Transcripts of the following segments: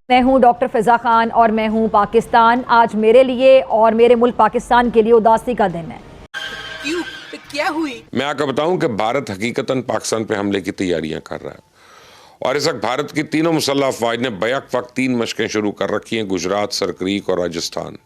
मैं हूं डॉक्टर फिजा खान और मैं हूं पाकिस्तान। आज मेरे लिए और मेरे मुल्क पाकिस्तान के लिए उदासी का दिन है। क्यों? क्या हुई? मैं आपको बताऊं कि भारत हकीकतन पाकिस्तान पे हमले की तैयारियां कर रहा है और इस वक्त भारत की तीनों मुसल्लह अफवाज ने बैक वक्त 3 मशकें शुरू कर रखी हैं। गुजरात, सरक्रीक और राजस्थान।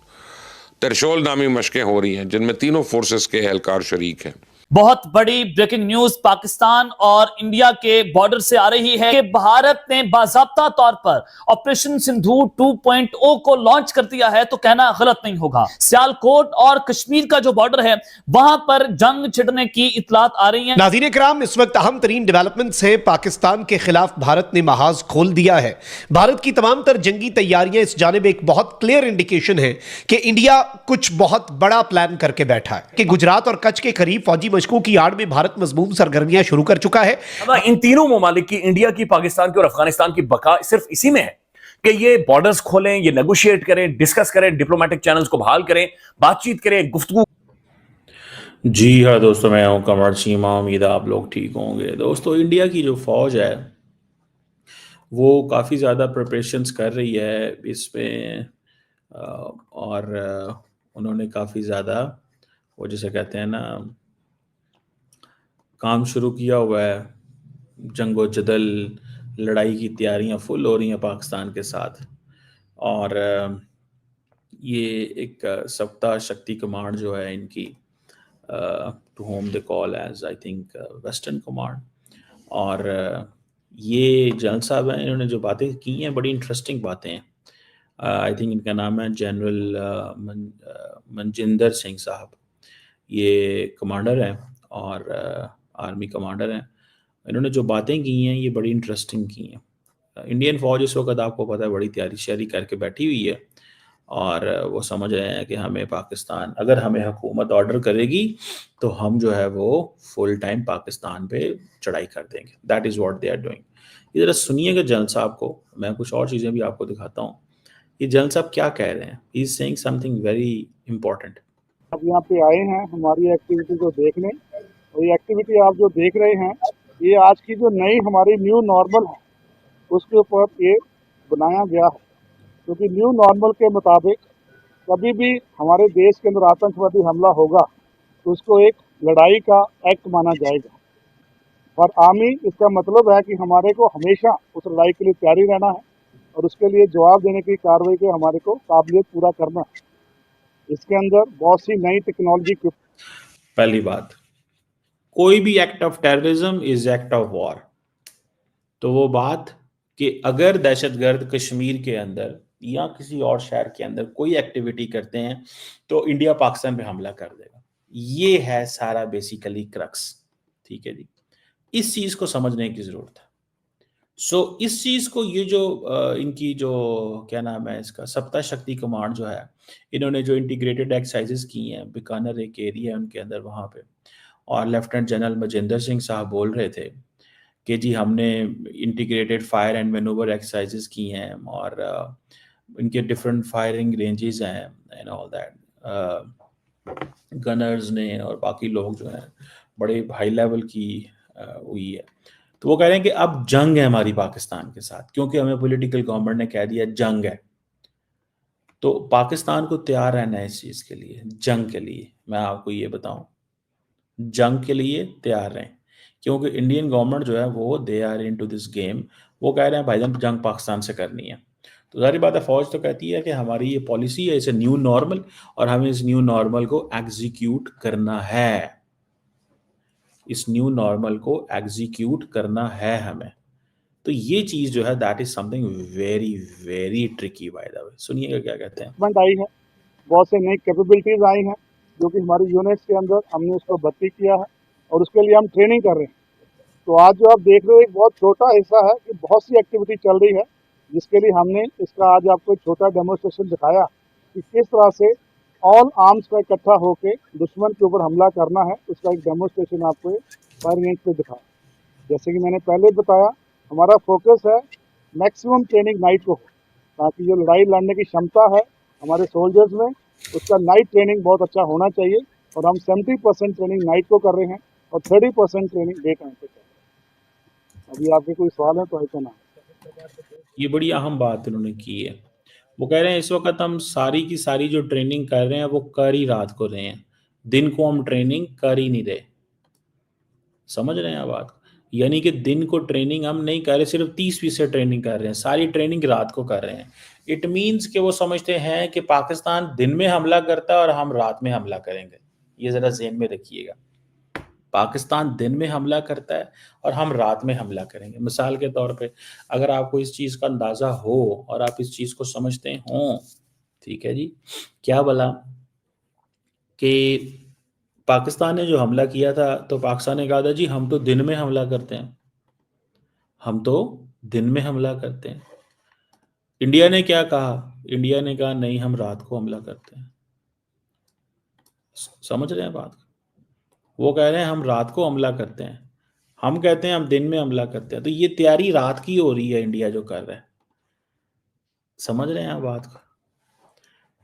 त्रिशूल नामी मशकें हो रही हैं जिनमें तीनों फोर्सेस के एहलकार शरीक हैं। बहुत बड़ी ब्रेकिंग न्यूज पाकिस्तान और इंडिया के बॉर्डर से आ रही है कि भारत ने बाज़ाब्ता तौर पर ऑपरेशन सिंधु 2.0 को लॉन्च कर दिया है, तो कहना गलत नहीं होगा। सियालकोट और कश्मीर का जो बॉर्डर है वहां पर जंग छिड़ने की इतलात आ रही है। नाज़रीन किराम, इस वक्त अहम तरीन डेवलपमेंट्स हैं। पाकिस्तान के खिलाफ भारत ने महाज खोल दिया है। भारत की तमाम तर जंगी तैयारियां इस जानिब एक बहुत क्लियर इंडिकेशन है कि इंडिया कुछ बहुत बड़ा प्लान करके बैठा है कि गुजरात और कच्छ के करीब फौजी मशकों की आड़ में भारत मजमूम सरगर्मियां शुरू कर चुका है। इन तीनों ममालिक की, इंडिया की, पाकिस्तान की और अफगानिस्तान की बका सिर्फ इसी में है कि ये बॉर्डर्स खोलें, ये नेगोशिएट करें, डिस्कस करें, डिप्लोमेटिक चैनल्स को बहाल करें, बातचीत करें, गुफ्तगू। जी हाँ दोस्तों, मैं हूँ कमर चीमा। उम्मीद है आप लोग ठीक होंगे। दोस्तों, इंडिया की जो फौज है वो काफ़ी ज़्यादा प्रिपरेशंस कर रही है इसमें, और उन्होंने काफ़ी ज़्यादा वो जिसे कहते हैं ना काम शुरू किया हुआ है। जंगो जदल, लड़ाई की तैयारियां फुल हो रही हैं पाकिस्तान के साथ। और ये एक सप्ताह शक्ति कमांड जो है इनकी, to whom they call as I think western command. और ये जनरल साहब हैं, इन्होंने जो बातें की हैं बड़ी इंटरेस्टिंग बातें हैं। आई थिंक इनका नाम है जनरल मनजिंदर सिंह साहब। ये कमांडर हैं और आर्मी कमांडर हैं। इन्होंने जो बातें की हैं ये बड़ी इंटरेस्टिंग की हैं। इंडियन फौज इस वक्त आपको पता है बड़ी तैयारी श्यारी करके बैठी हुई है और वो समझ रहे हैं कि हमें पाकिस्तान, अगर हमें हुकूमत ऑर्डर करेगी तो हम जो है वो फुल टाइम पाकिस्तान पे चढ़ाई कर देंगे। That is what they are doing. ये ज़रा सुनिएगा जनरल साहब को, मैं कुछ और चीज़ें भी आपको दिखाता हूँ। ये जनरल साहब क्या कह रहे हैं। He is saying something very important. अब यहाँ पे आए हैं हमारी एक्टिविटी को देखने, और ये एक्टिविटी आप जो देख रहे हैं ये आज की जो नई हमारी न्यू नॉर्मल है उसके ऊपर ये बनाया गया है। क्योंकि न्यू नॉर्मल के मुताबिक कभी भी हमारे देश के अंदर आतंकवादी हमला होगा तो उसको एक लड़ाई का एक्ट माना जाएगा। और आर्मी इसका मतलब है कि हमारे को हमेशा उस लड़ाई के लिए तैयारी रहना है और उसके लिए जवाब देने की कार्रवाई के हमारे को काबिलियत पूरा करना है। इसके अंदर बहुत सी नई टेक्नोलॉजी। पहली बात, कोई भी act of terrorism is act of war. तो वो बात कि अगर दहशतगर्द कश्मीर के अंदर या किसी और शहर के अंदर कोई एक्टिविटी करते हैं तो इंडिया पाकिस्तान पे हमला कर देगा। ये है सारा बेसिकली क्रक्स। ठीक है जी, इस चीज को समझने की जरूरत है। सो इस चीज को, ये जो इनकी जो क्या नाम है इसका, सप्ताह शक्ति कमांड जो है, इन्होंने जो इंटीग्रेटेड एक्सरसाइजेस की हैं, बीकानेर एक एरिया है उनके अंदर वहाँ पे, और लेफ्टिनेंट जनरल मजिंदर सिंह साहब बोल रहे थे कि जी हमने integrated fire and manoeuvre exercises की हैं और इनके डिफरेंट फायरिंग रेंजेस हैं एंड ऑल दैट। गनर्स ने और बाकी लोग जो हैं बड़े हाई लेवल की हुई है। तो वो कह रहे हैं कि अब जंग है हमारी पाकिस्तान के साथ, क्योंकि हमें पॉलिटिकल गवर्नमेंट ने कह दिया जंग है। तो पाकिस्तान को तैयार रहना है इस चीज के लिए, जंग के लिए। मैं आपको ये बताऊं, जंग के लिए तैयार रहें, क्योंकि इंडियन गवर्नमेंट जो है वो they are into this game. वो कह रहे हैं भाईजान जंग पाकिस्तान से करनी है। तो जाहिर बात है फौज तो कहती है कि हमारी ये पॉलिसी है, इसे न्यू नॉर्मल, और हमें इस न्यू नॉर्मल को एग्जीक्यूट करना है। इस न्यू नॉर्मल को एग्जीक्यूट करना है हमें। तो ये चीज जो है that is something very very tricky. By the way, सुनिएगा क्या कहते हैं। आई है, बहुत से नई कैपेबिलिटीज आई हैं जो कि हमारी यूनिट्स के अंदर हमने उसको भर्ती किया है और उसके लिए हम ट्रेनिंग कर रहे हैं। तो आज जो आप देख रहे हो एक बहुत छोटा हिस्सा है कि बहुत सी एक्टिविटी चल रही है, जिसके लिए हमने इसका आज आपको एक छोटा डेमोस्ट्रेशन दिखाया कि किस तरह से ऑल आर्म्स का इकट्ठा होकर दुश्मन के ऊपर हमला करना है। उसका एक डेमोस्ट्रेशन आपको फायर रेंज पे दिखाया। जैसे कि मैंने पहले बताया, हमारा फोकस है मैक्सिमम ट्रेनिंग नाइट को, ताकि जो लड़ाई लड़ने की क्षमता है हमारे सोल्जर्स में, उसका नाइट ट्रेनिंग बहुत अच्छा होना चाहिए। और हम 70% ट्रेनिंग नाइट को कर रहे हैं और 30% ट्रेनिंग डे टाइम पे कर रहे हैं। अभी आपके कोई सवाल है तो ऐसा ना। ये बड़ी अहम बात उन्होंने की है। वो कह रहे हैं इस वक्त हम सारी की सारी जो ट्रेनिंग कर रहे हैं वो कर ही रात को रहे हैं, दिन को हम ट्रेनिंग कर ही नहीं रहे। समझ रहे हैं आप बात? यानी कि दिन को ट्रेनिंग हम नहीं कर रहे, सिर्फ 30% ट्रेनिंग कर रहे हैं, सारी ट्रेनिंग रात को कर रहे हैं। इट मीन्स कि वो समझते हैं कि पाकिस्तान दिन में हमला करता है और हम रात में हमला करेंगे। ये ज़रा ज़हन में रखिएगा, पाकिस्तान दिन में हमला करता है और हम रात में हमला करेंगे। मिसाल के तौर पे अगर आपको इस चीज़ का अंदाज़ा हो और आप इस चीज़ को समझते हों, ठीक है जी, क्या बोला कि पाकिस्तान ने जो हमला किया था तो पाकिस्तान ने कहा था जी हम तो दिन में हमला करते हैं, हम तो दिन में हमला करते हैं। इंडिया ने क्या कहा? इंडिया ने कहा नहीं, हम रात को हमला करते हैं। समझ रहे हैं बात? वो कह रहे हैं हम रात को हमला करते हैं, हम कहते हैं हम दिन में हमला करते हैं। तो ये तैयारी रात की हो रही है, इंडिया जो कर रहा है। समझ रहे हैं आप बात को?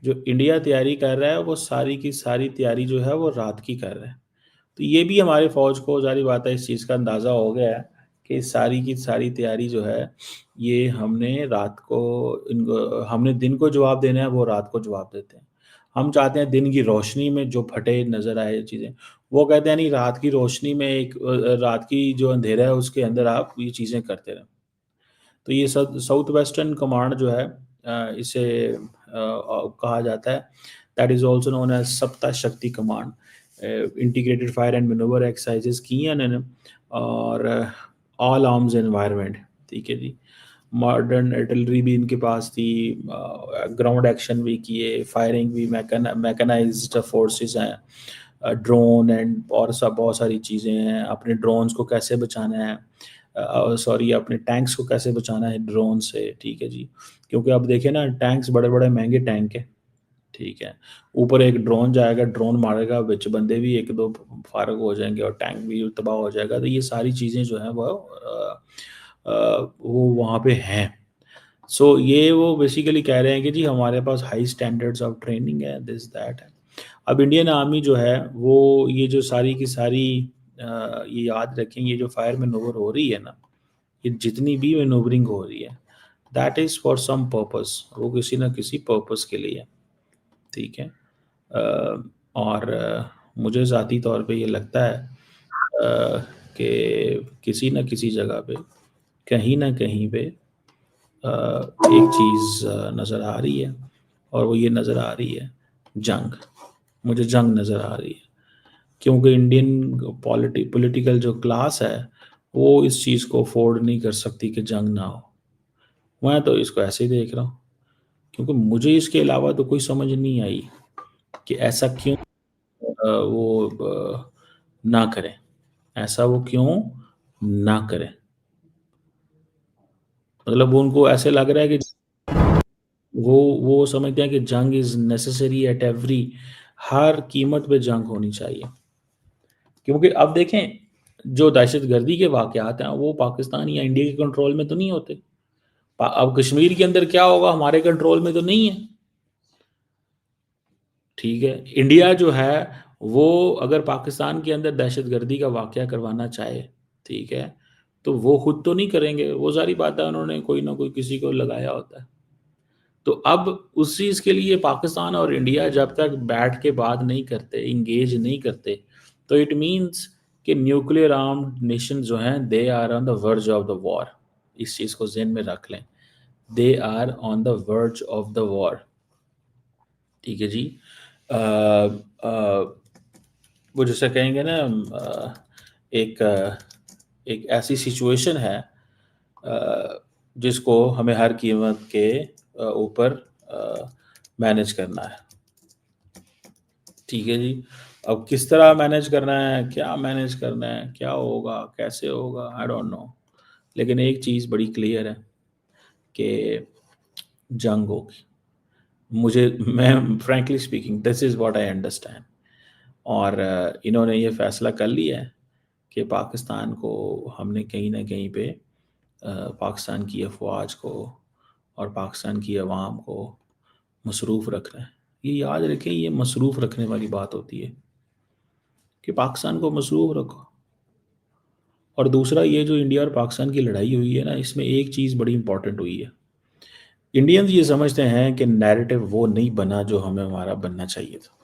जो इंडिया तैयारी कर रहा है वो सारी की सारी तैयारी जो है वो रात की कर रहा है। तो ये भी हमारे फौज को जारी बात है इस चीज़ का अंदाज़ा हो गया है कि सारी की सारी तैयारी जो है ये हमने रात को इनको हमने दिन को जवाब देना है, वो रात को जवाब देते हैं। हम चाहते हैं दिन की रोशनी में जो फटे नज़र आए चीज़ें, वो कहते हैं नहीं, रात की रोशनी में एक रात की जो अंधेरा है उसके अंदर आप ये चीज़ें करते रहें। तो ये साउथ वेस्टर्न कमांड जो है इसे कहा जाता है, that is also known as Sapta Shakti command. Integrated fire and manoeuvre exercises की हैं इन्होंने, और ऑल आर्म्स एनवायरनमेंट, ठीक है जी। मॉडर्न आर्टिलरी भी इनके पास थी, ग्राउंड एक्शन भी किए, फायरिंग भी, मैकेनाइज्ड फोर्सेस हैं, ड्रोन एंड और सब बहुत सारी चीज़ें हैं। अपने ड्रोन्स को कैसे बचाना है, सॉरी अपने टैंक्स को कैसे बचाना है ड्रोन से, ठीक है जी। क्योंकि अब देखें ना, टैंक्स बड़े बड़े महंगे टैंक है, ठीक है। ऊपर एक ड्रोन जाएगा, ड्रोन मारेगा, बिच बंदे भी एक दो फारग हो जाएंगे और टैंक भी तबाह हो जाएगा। तो ये सारी चीज़ें जो हैं वो वहाँ पे हैं। सो ये वो बेसिकली कह रहे हैं कि जी हमारे पास हाई स्टैंडर्ड्स ऑफ ट्रेनिंग है, दिस दैट है। अब इंडियन आर्मी जो है वो ये जो सारी की सारी ये याद रखें, ये जो फायर मैनूवर हो रही है ना, ये जितनी भी मैनूवरिंग हो रही है, that is for some purpose, वो किसी ना किसी पर्पस के लिए, ठीक है। और मुझे ज़ाती तौर पे ये लगता है कि किसी न किसी जगह पे कहीं ना कहीं पे एक चीज़ नज़र आ रही है, और वो ये नज़र आ रही है जंग। मुझे जंग नज़र आ रही है, क्योंकि इंडियन पॉलिटिकल जो क्लास है वो इस चीज़ को अफोर्ड नहीं कर सकती कि जंग ना हो। मैं तो इसको ऐसे ही देख रहा हूँ, क्योंकि मुझे इसके अलावा तो कोई समझ नहीं आई कि ऐसा क्यों वो ना करें, ऐसा वो क्यों ना करें। मतलब उनको ऐसे लग रहा है कि वो समझते हैं कि जंग इज़ नेसेसरी एट एवरी, हर कीमत पे जंग होनी चाहिए। क्योंकि अब देखें, जो दहशतगर्दी के वाक़यात हैं वो पाकिस्तान या इंडिया के कंट्रोल में तो नहीं होते। अब कश्मीर के अंदर क्या होगा हमारे कंट्रोल में तो नहीं है, ठीक है। इंडिया जो है वो अगर पाकिस्तान के अंदर दहशतगर्दी का वाक़या करवाना चाहे, ठीक है, तो वो खुद तो नहीं करेंगे, वो सारी बात है, उन्होंने कोई ना कोई किसी को लगाया होता है। तो अब उस चीज़ के लिए पाकिस्तान और इंडिया जब तक बैठ के बात नहीं करते, इंगेज नहीं करते, तो इट मीन्स कि न्यूक्लियर आर्म्ड नेशन जो हैं they are on the verge of the war. इस चीज़ को ज़हन में रख लें, they are on the verge of the war, ठीक है जी। वो जैसे कहेंगे ना, एक ऐसी सिचुएशन है जिसको हमें हर कीमत के ऊपर मैनेज करना है, ठीक है जी। अब किस तरह मैनेज करना है, क्या मैनेज करना है, क्या होगा, कैसे होगा, आई डोंट नो। लेकिन एक चीज़ बड़ी क्लियर है कि जंग होगी। मैं frankly speaking this is what I understand. और इन्होंने ये फ़ैसला कर लिया है कि पाकिस्तान को हमने कहीं ना कहीं पे पाकिस्तान की अफवाज को और पाकिस्तान की आवाम को मसरूफ़ रखना है। ये याद रखें, ये मसरूफ़ रखने वाली बात होती है कि पाकिस्तान को मसरूफ़ रखो। और दूसरा, ये जो इंडिया और पाकिस्तान की लड़ाई हुई है ना, इसमें एक चीज़ बड़ी इंपॉर्टेंट हुई है। इंडियंस ये समझते हैं कि नैरेटिव वो नहीं बना जो हमें हमारा बनना चाहिए था।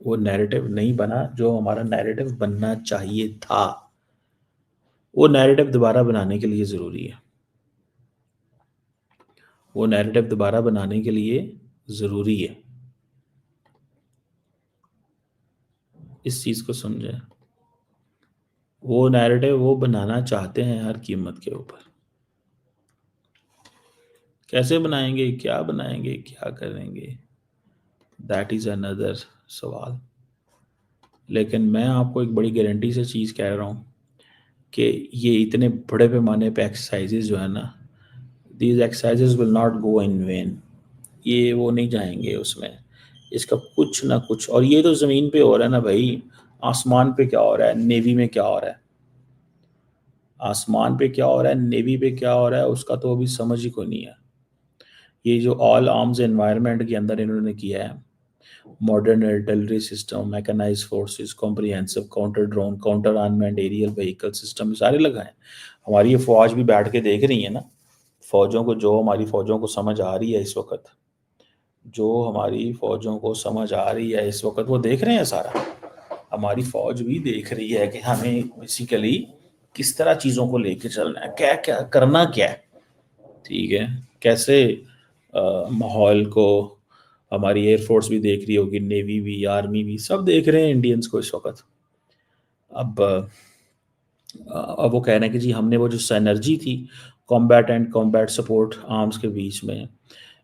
वो नैरेटिव नहीं बना जो हमारा नैरेटिव बनना चाहिए था। वो नैरेटिव दोबारा बनाने के लिए ज़रूरी है। वो नैरेटिव दोबारा बनाने के लिए ज़रूरी है। इस चीज़ को समझें। वो नैरेटिव वो बनाना चाहते हैं हर कीमत के ऊपर। कैसे बनाएंगे, क्या बनाएंगे, क्या करेंगे, दैट इज़ अनदर सवाल। लेकिन मैं आपको एक बड़ी गारंटी से चीज़ कह रहा हूँ कि ये इतने बड़े पैमाने पे एक्सरसाइजेज जो है ना, these exercises will not go in when. ये वो नहीं जाएंगे उसमें, इसका कुछ ना कुछ। और ये तो ज़मीन पे हो रहा है ना भाई, आसमान पे क्या हो रहा है, नेवी में क्या हो रहा है, आसमान पे क्या हो रहा है, नेवी पे क्या हो रहा है, उसका तो अभी समझ ही कोई नहीं है। ये जो ऑल आर्म्स एनवायरनमेंट के अंदर इन्होंने किया है, modern artillery system, mechanised forces, comprehensive counter drone, counter unmanned aerial vehicle system, सारे लगाए। हमारी ये फौज भी बैठ के देख रही है ना, फौजों को, जो हमारी फौजों को समझ आ रही है इस वक्त, जो हमारी फौजों को समझ आ रही है इस वक्त, वो देख रहे हैं सारा। हमारी फौज भी देख रही है कि हमें बेसिकली किस तरह चीज़ों को लेके चलना है, क्या क्या करना क्या है, ठीक है, कैसे माहौल को। हमारी एयरफोर्स भी देख रही होगी, नेवी भी, आर्मी भी, सब देख रहे हैं इंडियंस को इस वक्त। अब वो कह रहे हैं कि जी हमने वो जो सिनर्जी थी combat and combat support arms के बीच में,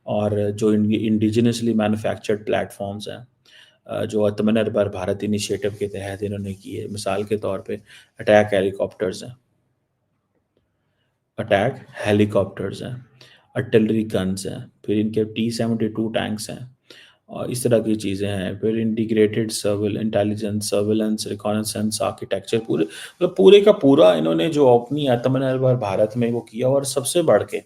और जो इंडिजिनसली मैन्युफैक्चर्ड प्लेटफॉर्म्स हैं जो आत्मनिर्भर भारत इनिशिएटिव के तहत इन्होंने किए, मिसाल के तौर पे अटैक हेलीकॉप्टर्स हैं, आर्टिलरी गन्स हैं, फिर इनके T-72 टैंक्स हैं, और इस तरह की चीज़ें हैं। फिर integrated intelligence, surveillance, reconnaissance architecture, पूरे का पूरा इन्होंने जो अपनी आत्मनिर्भर भारत में वो किया। और सबसे बढ़ के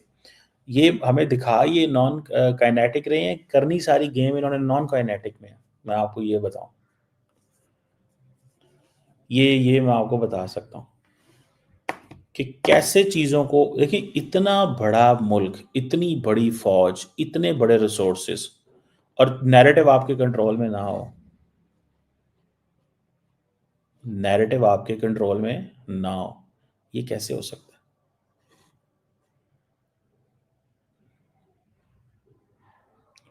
ये हमें दिखा, ये नॉन काइनेटिक रहे हैं, करनी सारी गेम इन्होंने नॉन काइनेटिक में। मैं आपको ये बताऊं, ये मैं आपको बता सकता हूँ कि कैसे चीज़ों को देखिए। इतना बड़ा मुल्क, इतनी बड़ी फौज, इतने बड़े रिसोर्सेस, और नैरेटिव आपके कंट्रोल में ना हो, नैरेटिव आपके कंट्रोल में ना हो, ये कैसे हो सकता है?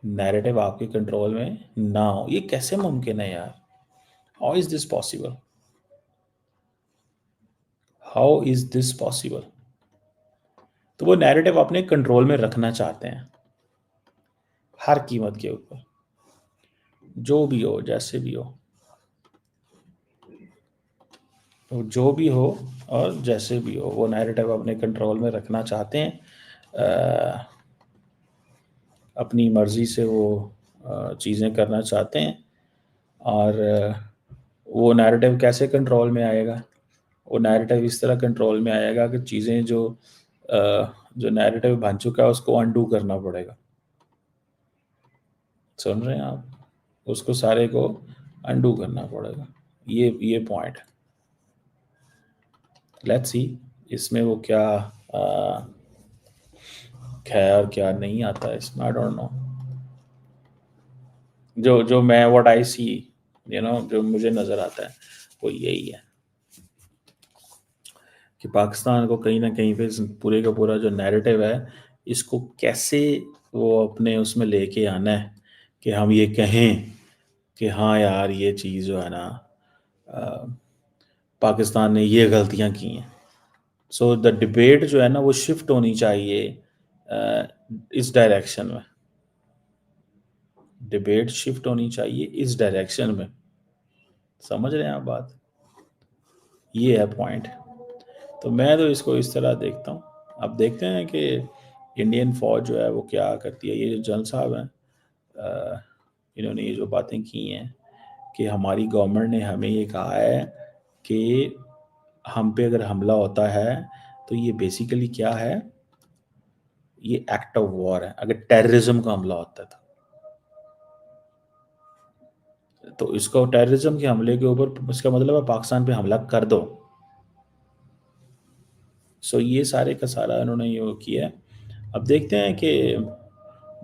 नैरेटिव आपके कंट्रोल में ना हो, ये कैसे मुमकिन है यार? How is this possible? How is this possible? तो वो नैरेटिव अपने कंट्रोल में रखना चाहते हैं हर कीमत के ऊपर, जो भी हो, जैसे भी हो, तो जो भी हो और जैसे भी हो, वो नैरेटिव अपने कंट्रोल में रखना चाहते हैं। अपनी मर्जी से वो चीज़ें करना चाहते हैं। और वो नैरेटिव कैसे कंट्रोल में आएगा? वो नैरेटिव इस तरह कंट्रोल में आएगा कि चीज़ें जो नैरेटिव बन चुका है उसको अनडू करना पड़ेगा। सुन रहे हैं आप? उसको सारे को अनडू करना पड़ेगा। ये पॉइंट, लेट्स सी इसमें वो क्या खैर क्या नहीं आता है इसमें, आई डोंट नो। जो मैं व्हाट आई सी, जो मुझे नज़र आता है वो यही है कि पाकिस्तान को कहीं ना कहीं पे पूरे का पूरा जो नैरेटिव है, इसको कैसे वो अपने उसमें लेके आना है कि हम ये कहें कि हाँ यार ये चीज़ जो है ना, पाकिस्तान ने ये गलतियां की हैं। सो द डिबेट जो है ना वो शिफ्ट होनी चाहिए इस डायरेक्शन में। डिबेट शिफ्ट होनी चाहिए इस डायरेक्शन में। समझ रहे हैं आप बात? ये है पॉइंट। तो मैं तो इसको इस तरह देखता हूँ। अब देखते हैं कि इंडियन फौज जो है वो क्या करती है। ये जो जनरल साहब हैं, इन्होंने ये जो बातें की हैं कि हमारी गवर्नमेंट ने हमें ये कहा है कि हम पे अगर हमला होता है तो ये बेसिकली क्या है, ये एक्ट ऑफ वॉर है। अगर टेररिज्म का हमला होता है तो इसको टेररिज्म के हमले के ऊपर, इसका मतलब है पाकिस्तान पे हमला कर दो, सो ये सारे का सारा उन्होंने ये किया है। अब देखते हैं कि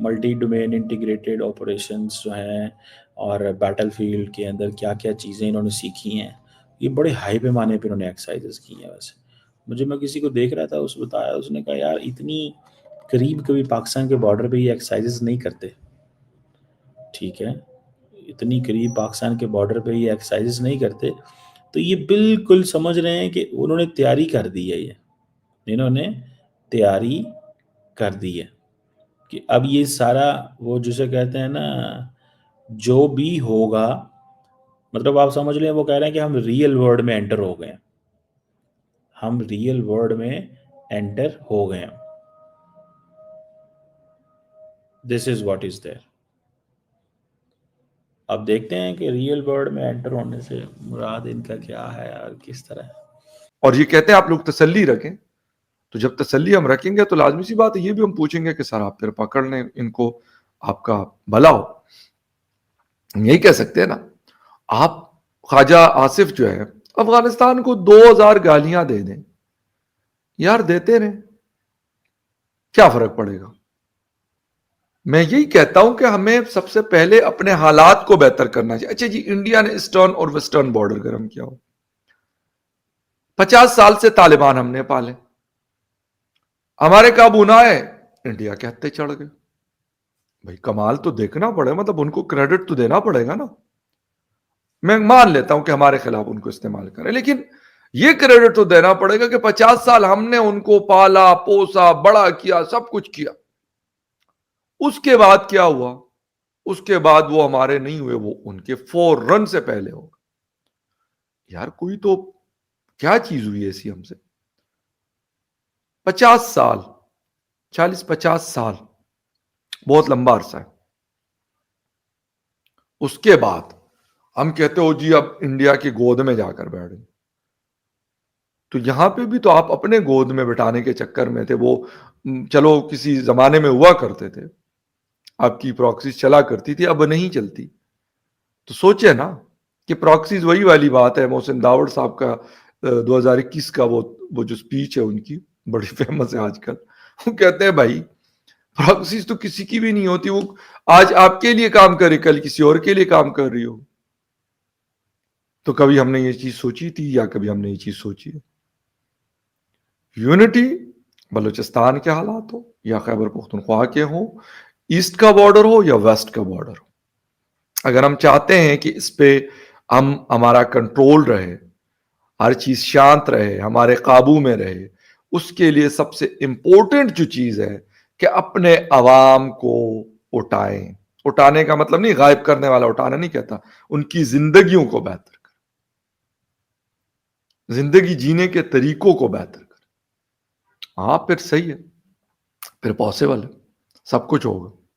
मल्टी डोमेन इंटीग्रेटेड ऑपरेशंस जो हैं और बैटलफील्ड के अंदर क्या क्या चीज़ें इन्होंने सीखी हैं। ये बड़े हाई पैमाने पे इन्होंने एक्सरसाइजेस की हैं। वैसे मैं किसी को देख रहा था, उसने कहा यार इतनी करीब कभी पाकिस्तान के बॉर्डर पे ये एक्सरसाइजेस नहीं करते। ठीक है, इतनी करीब पाकिस्तान के बॉर्डर पे ये एक्सरसाइजेस नहीं करते, तो ये बिल्कुल समझ रहे हैं कि उन्होंने तैयारी कर दी है। इन्होंने तैयारी कर दी है कि अब ये सारा वो जिसे कहते हैं ना, जो भी होगा, मतलब आप समझ लें वो कह रहे हैं कि हम रियल वर्ल्ड में एंटर हो गए हैं। हम रियल वर्ल्ड में एंटर हो गए हैं। This is what is there. अब देखते हैं कि रियल वर्ल्ड में एंटर होने से मुराद इनका क्या है और किस तरह है। और ये कहते हैं आप लोग तसल्ली रखें, तो जब तसल्ली हम रखेंगे तो लाजमी सी बात है ये भी हम पूछेंगे कि सर आप फिर पकड़ लें इनको, आपका भला हो। हम यही कह सकते हैं ना, आप ख्वाजा आसिफ जो है अफगानिस्तान को 2000 गालियां दे दें यार, देते रहे, क्या फर्क पड़ेगा। मैं यही कहता हूं कि हमें सबसे पहले अपने हालात को बेहतर करना चाहिए। अच्छा जी, इंडिया ने ईस्टर्न और वेस्टर्न बॉर्डर गर्म किया हो, 50 साल से तालिबान हमने पाले, हमारे काबू ना आए, इंडिया के हत्थे चढ़ गए। भाई कमाल तो देखना पड़ेगा, मतलब उनको क्रेडिट तो देना पड़ेगा ना। मैं मान लेता हूं कि हमारे खिलाफ उनको इस्तेमाल करें, लेकिन यह क्रेडिट तो देना पड़ेगा कि 50 साल हमने उनको पाला पोसा बड़ा किया, सब कुछ किया। उसके बाद क्या हुआ? उसके बाद वो हमारे नहीं हुए, वो उनके फौरन से पहले हो गए। यार कोई तो क्या चीज हुई ऐसी हमसे? 50 साल, 40-50 साल बहुत लंबा अरसा है। उसके बाद हम कहते हो जी अब इंडिया की गोद में जाकर बैठ गए। तो यहां पे भी तो आप अपने गोद में बिठाने के चक्कर में थे। वो चलो किसी जमाने में हुआ करते थे, आपकी प्रॉक्सीज चला करती थी, अब नहीं चलती। तो सोचे ना कि प्रॉक्सीज वही वाली बात है। मोहसिन दावड़ साहब का 2021 का वो जो स्पीच है उनकी बड़ी फेमस है आजकल। वो कहते हैं भाई प्रॉक्सीज तो किसी की भी नहीं होती, वो आज आपके लिए काम करे, कल किसी और के लिए काम कर रही हो। तो कभी हमने ये चीज सोची थी या कभी हमने ये चीज सोची है? यूनिटी बलूचिस्तान के हालात हो या खैबर पख्तूनख्वा के हो, ईस्ट का बॉर्डर हो या वेस्ट का बॉर्डर हो, अगर हम चाहते हैं कि इस पे हमारा कंट्रोल रहे, हर चीज शांत रहे, हमारे काबू में रहे, उसके लिए सबसे इंपॉर्टेंट जो चीज है कि अपने अवाम को उठाएं। उठाने का मतलब नहीं गायब करने वाला उठाना नहीं कहता, उनकी जिंदगियों को बेहतर करें, जिंदगी जीने के तरीकों को बेहतर करें। हाँ फिर सही है, फिर पॉसिबल है, सब कुछ होगा।